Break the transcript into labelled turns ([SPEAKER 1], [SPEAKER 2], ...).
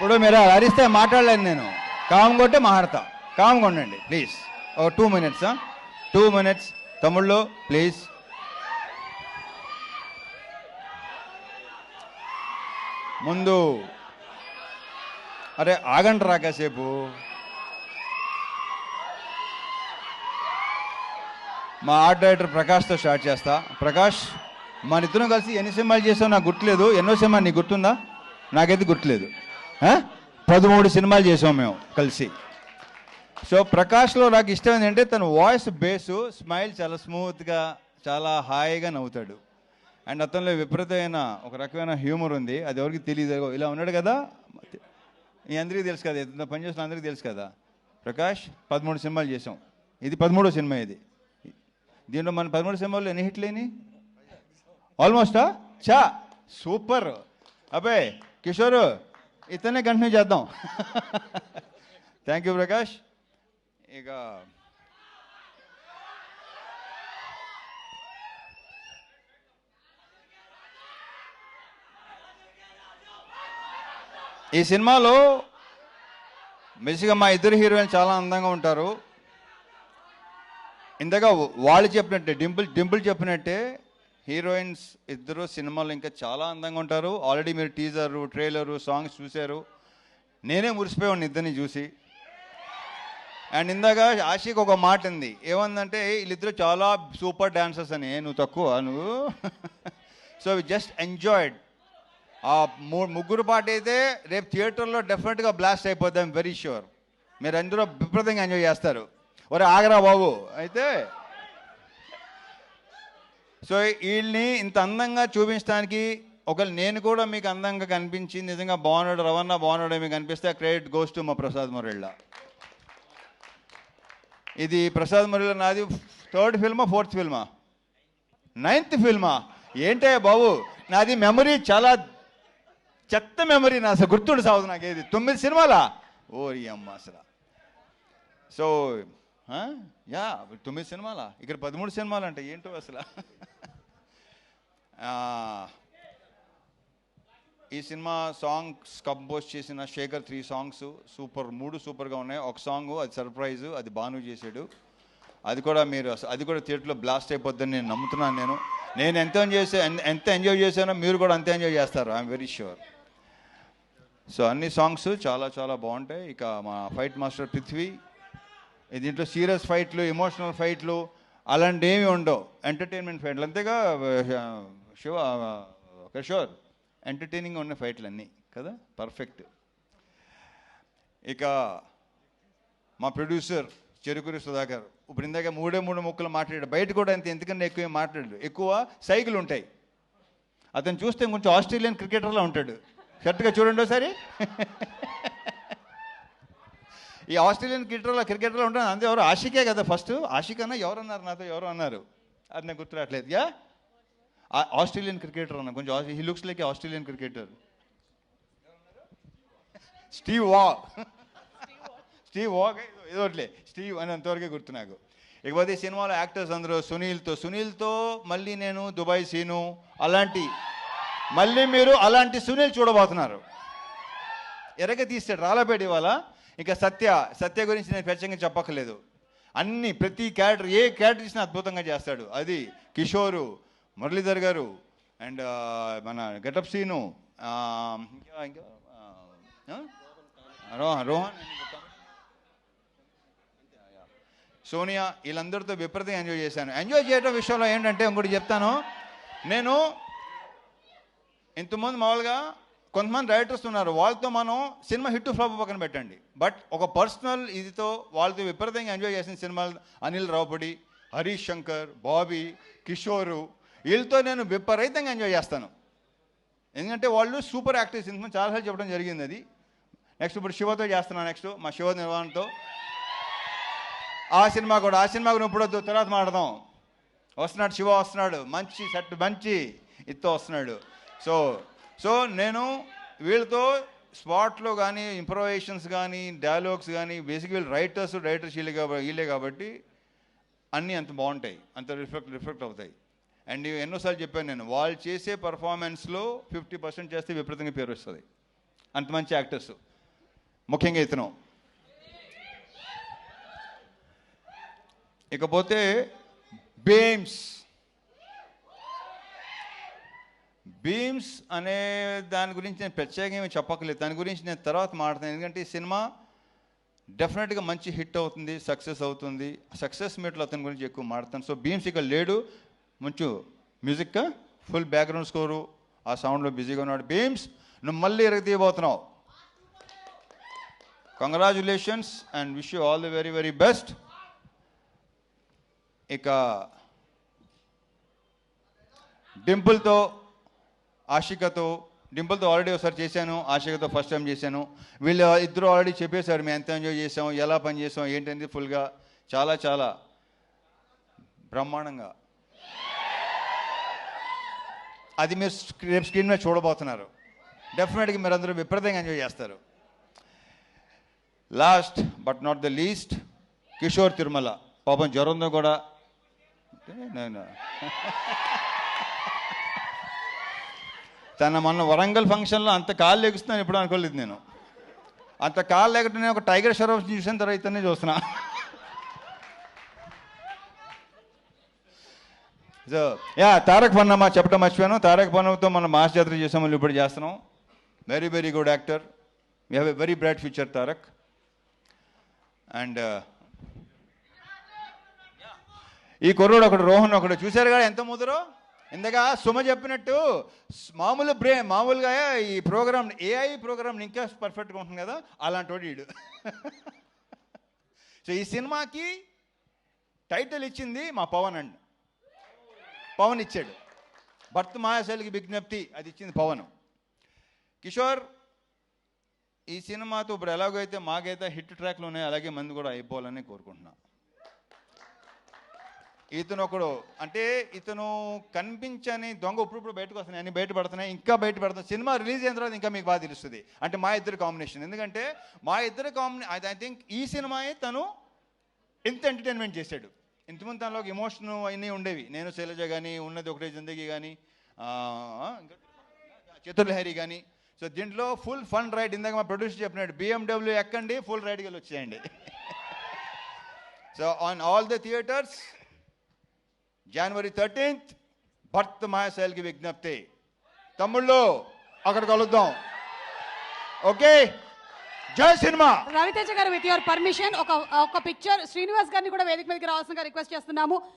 [SPEAKER 1] ఇప్పుడు మీరు అరిస్తే మాట్లాడలేను నేను. కామ్ కొట్టే మాట్లాడతా. కామ్గా ఉండండి ప్లీజ్. ఓ 2 minutes. 2 minutes తమ్ముళ్ళు ప్లీజ్. ముందు అరే ఆగండి రా కాసేపు. మా ఆర్ట్ డైరెక్టర్ ప్రకాష్తో స్టార్ట్ చేస్తా. ప్రకాష్, మన ఇద్దరం కలిసి ఎన్ని సినిమాలు చేసావు నాకు గుర్తులేదు. ఎన్నో సినిమా నీకు గుర్తుందా? నాకైతే గుర్తులేదు. 13 సినిమాలు చేసాం మేము కలిసి. సో ప్రకాష్లో నాకు ఇష్టం ఏంటంటే తన వాయిస్ బేసు, స్మైల్ చాలా స్మూత్గా, చాలా హాయిగా నవ్వుతాడు. అండ్ అతనిలో విపరీతమైన ఒక రకమైన హ్యూమర్ ఉంది. అది ఎవరికి తెలియదు. ఇలా ఉన్నాడు కదా, ఈ అందరికీ తెలుసు కదా, ఎంత పనిచేస్తున్న అందరికీ తెలుసు కదా. ప్రకాష్ 13 సినిమాలు చేసాం. ఇది 13వ సినిమా. ఇది దీంట్లో మన 13 సినిమాల్లో ఎన్ని హిట్లు అయినాయి? ఆల్మోస్టా చా సూపర్. అబ్బే కిషోరు, ఇతనే కంటిన్యూ చేద్దాం. Thank you Prakash. ఇక ఈ సినిమాలో బేసిక్గా మా ఇద్దరు హీరోయిన్ చాలా అందంగా ఉంటారు. ఇంతగా వాళ్ళు చెప్పినట్టే, డింపుల్ చెప్పినట్టే హీరోయిన్స్ ఇద్దరు సినిమాలో ఇంకా చాలా అందంగా ఉంటారు. ఆల్రెడీ మీరు టీజరు, ట్రైలరు, సాంగ్స్ చూశారు. నేనే మురిసిపోయాను ఇద్దరిని చూసి. అండ్ ఇందాక ఆషిక్ ఒక మాట ఉంది, ఏమందంటే వీళ్ళిద్దరు చాలా సూపర్ డాన్సర్స్ అని. నువ్వు తక్కువ నువ్వు. So we just enjoyed. ఆ ముగ్గురు పాట అయితే రేపు థియేటర్లో డెఫినెట్గా బ్లాస్ట్ అయిపోద్ది. I'm very sure. మీరు అందరూ విపరీతంగా ఎంజాయ్ చేస్తారు. ఒరే ఆగరా బాబు. అయితే సో వీళ్ళని ఇంత అందంగా చూపించడానికి ఒకవేళ నేను కూడా మీకు అందంగా కనిపించి నిజంగా బాగున్నాడు, రవణ బాగున్నాడు మీకు అనిపిస్తే ఆ క్రెడిట్ గోస్ టు మా ప్రసాద్ మురళి. ఇది ప్రసాద్ మురళి నాది 3rd ఫిల్మా 4th ఫిల్మా 9th ఫిల్మా ఏంటే బాబు. నాది మెమరీ చాలా చెత్త మెమరీ. నా అసలు గుర్తుండి సాగుదు నాకు. ఏది 9 సినిమాలా? ఓ అమ్మ అసలు. సో యా 9 సినిమాలా, ఇక్కడ 13 సినిమాలు అంటే ఏంటో అసలు. ఈ సినిమా సాంగ్స్ కంపోజ్ చేసిన శేఖర్ 3 సాంగ్స్ సూపర్, 3 సూపర్గా ఉన్నాయి. ఒక సాంగ్ అది సర్ప్రైజ్, అది భాను చేశాడు. అది కూడా మీరు అది కూడా థియేటర్లో బ్లాస్ట్ అయిపోద్దని నేను నమ్ముతున్నాను. నేను ఎంత ఎంజాయ్ చేశానో మీరు కూడా అంతే ఎంజాయ్ చేస్తారు. I'm very sure. సో అన్ని సాంగ్స్ చాలా చాలా బాగుంటాయి. ఇక మా ఫైట్ మాస్టర్ పృథ్వీ, దీంట్లో సీరియస్ ఫైట్లు, ఎమోషనల్ ఫైట్లు అలాంటి ఏమి ఉండవు. ఎంటర్టైన్మెంట్ ఫైట్లు అంతేగా కిషోర్. ఎంటర్టైనింగ్ ఉన్న ఫైట్లు అన్నీ కదా, పర్ఫెక్ట్. ఇక మా ప్రొడ్యూసర్ చెరుకూరి సుధాకర్ ఇప్పుడు ఇందాక 3 ముక్కలు మాట్లాడాడు. బయట కూడా ఎందుకన్నా ఎక్కువ మాట్లాడాడు. ఎక్కువ సైకిల్ ఉంటాయి. అతను చూస్తే కొంచెం ఆస్ట్రేలియన్ క్రికెటర్లా ఉంటాడు. కరెక్ట్గా చూడండి ఒకసారి. ఈ ఆస్ట్రేలియన్ క్రికెటర్లో ఉంటాను. అంతే. ఎవరు? ఆషికే కదా ఫస్ట్. ఆషిక్ అన్న ఎవరన్నారు నాతో, ఎవరు అన్నారు, అది నాకు గుర్తు రావట్లేదు. ఆస్ట్రేలియన్ క్రికెటర్ అన్న, కొంచెం he looks like Australian cricketer. Steve Waugh ఏదోట్లే, స్టీవ్ అని అంతవరకే గుర్తు నాకు. ఇకపోతే ఈ సినిమాలో యాక్టర్స్ అందరూ సునీల్తో మళ్ళీ నేను దుబాయ్ సీను అలాంటి, మళ్ళీ మీరు అలాంటి సునీల్ చూడబోతున్నారు. ఎరగ తీస్తాడు రాళ్ళపేట ఇవాళ. ఇక సత్య గురించి నేను ప్రత్యేకంగా చెప్పక్కర్లేదు. ప్రతి క్యారెక్టర్, ఏ క్యారెక్టర్ ఇచ్చినా అద్భుతంగా చేస్తాడు. అది కిషోరు, మురళీధర్ గారు అండ్ మన గెటప్ సీను, రోహన్, సోనియా, వీళ్ళందరితో విపరీతంగా ఎంజాయ్ చేశాను. ఎంజాయ్ చేయడం విషయంలో ఏంటంటే ఇంకోటి చెప్తాను. నేను ఇంతకుముందు మామూలుగా కొంతమంది డైరెక్టర్స్ ఉన్నారు, వాళ్ళతో మనం సినిమా హిట్ ఫ్లాప్ పక్కన పెట్టండి, బట్ ఒక పర్సనల్ ఇదితో వాళ్ళతో విపరీతంగా ఎంజాయ్ చేసిన సినిమాలు అనిల్ రావుపూడి, హరీష్ శంకర్, బాబీ, కిషోరు, వీళ్ళతో నేను విపరీతంగా ఎంజాయ్ చేస్తాను. ఎందుకంటే వాళ్ళు సూపర్ యాక్టర్స్. ఇంతకుముందు చాలాసార్లు చెప్పడం జరిగింది అది. నెక్స్ట్ ఇప్పుడు శివతో చేస్తున్నాను. నెక్స్ట్ మా శివ నిర్వహణతో ఆ సినిమా కూడా ఇప్పుడు వద్దు, తర్వాత మాట్లాడదాం. వస్తున్నాడు శివ, వస్తున్నాడు. మంచి సెట్, మంచి ఇత్తో వస్తున్నాడు. సో నేను వీళ్ళతో స్పాట్లో కానీ ఇంప్రొవైజేషన్స్ కానీ డైలాగ్స్ కానీ బేసిక్ వీళ్ళు రైటర్స్ వీళ్ళే కాబట్టి అన్నీ అంత బాగుంటాయి, అంత రిఫ్లెక్ట్ అవుతాయి. అండ్ ఎన్నోసార్లు చెప్పాను నేను, వాళ్ళు చేసే పర్ఫార్మెన్స్లో 50% చేస్తే విపరీతంగా పేరు వస్తుంది. అంత మంచి యాక్టర్స్. ముఖ్యంగా ఇతను. ఇకపోతే బీమ్స్ అనే దాని గురించి నేను ప్రత్యేకంగా చెప్పక్కర్లేదు, దాని గురించి నేను తర్వాత మాట్లాడతాను. ఎందుకంటే ఈ సినిమా డెఫినెట్గా మంచి హిట్ అవుతుంది, సక్సెస్ అవుతుంది. సక్సెస్ మీట్లో అతని గురించి ఎక్కువ మాట్లాడతాను. సో బీమ్స్ ఇక్కడ లేడు, మంచి మ్యూజిక్గా ఫుల్ బ్యాక్గ్రౌండ్ స్కోరు ఆ సౌండ్లో బిజీగా ఉన్నాడు. బీమ్స్, నువ్వు మళ్ళీ ఎరగతీయబోతున్నావు. Congratulations and wish you all the very very best. ఇక డింపుల్తో ఆల్రెడీ ఒకసారి చేశాను, ఆషికతో ఫస్ట్ టైం చేశాను. వీళ్ళు ఇద్దరు ఆల్రెడీ చెప్పేశారు మేము ఎంత ఎంజాయ్ చేసాం, ఎలా పని చేసాం ఏంటనేది ఫుల్గా చాలా చాలా బ్రహ్మాండంగా. అది మీరు రేపు స్క్రీన్ మీద చూడబోతున్నారు. డెఫినెట్గా మీరు అందరూ విపరీతంగా ఎంజాయ్ చేస్తారు. Last but not the least, Kishore Tirumala. పాపం జ్వరంతో కూడా నేను తన మొన్న వరంగల్ ఫంక్షన్లో అంత కాళ్ళు లెగుస్తున్నాను ఎప్పుడు అనుకోలేదు నేను. అంత కాళ్ళు లేకపోతే నేను ఒక టైగర్ షరఫ్ చూసిన తర్వాతనే చూస్తున్నా. సో తారక్ పన్నమ్మ చెప్పడం మర్చిపోయాను. తారక్ పన్నమ్మతో మనం మాస్ జాతర చేసాము, మళ్ళీ ఇప్పుడు చేస్తున్నాం. Very very good actor, we have a very bright future Tarak. And ఈ కుర్రోడు ఒకడు, రోహన్ ఒకడు, చూశారు కదా ఎంత ముదరో. ఇందాక సుమ చెప్పినట్టు మామూలుగా ఈ ప్రోగ్రామ్ ఏఐ ప్రోగ్రామ్ ఇంకా పర్ఫెక్ట్గా ఉంటుంది కదా, అలాంటి వాడు వీడు. సో ఈ సినిమాకి టైటిల్ ఇచ్చింది మా పవన్ ఇచ్చాడు. భర్త మాయాశైలికి విజ్ఞప్తి అది ఇచ్చింది పవన్. కిషోర్, ఈ సినిమాతో ఇప్పుడు ఎలాగైతే మాకైతే హిట్ ట్రాక్లు ఉన్నాయి అలాగే మంది కూడా అయిపోవాలని కోరుకుంటున్నా. ఇతను కనిపించని దొంగ ఇప్పుడు బయటకు వస్తున్నాయి, అన్ని బయటపడుతున్నాయి, ఇంకా బయటపడుతున్నాయి. సినిమా రిలీజ్ అయిన తర్వాత ఇంకా మీకు బాగా తెలుస్తుంది. అంటే మా ఇద్దరు కాంబినేషన్, ఎందుకంటే మా ఇద్దరు ఐ థింక్ ఈ సినిమాయే తను ఎంత ఎంటర్టైన్మెంట్ చేశాడు. ఇంతకుముందు తనలో ఒక ఎమోషన్ అన్నీ ఉండేవి. నేను శైలజ కానీ, ఉన్నది ఒకటే జిందగీ కానీ, చతుర్లహరి కానీ. సో దీంట్లో ఫుల్ ఫన్ రైడ్. ఇందాక మా ప్రొడ్యూసర్ చెప్పినాడు, BMW ఎక్కండి, ఫుల్ రైడ్కి వెళ్ళి వచ్చేయండి. So on all the theatres January 13th, భర్త మాయాశైలికి విజ్ఞప్తి. తమ్ముళ్ళు అక్కడ కలుద్దాం. ఓకే, జై సినిమా.
[SPEAKER 2] రవితేజ గారు, విత్ యువర్ పర్మిషన్ ఒక పిక్చర్ శ్రీనివాస్ గారిని కూడా వేదిక మీదకి రావాల్సిందిగా రిక్వెస్ట్ చేస్తున్నాము.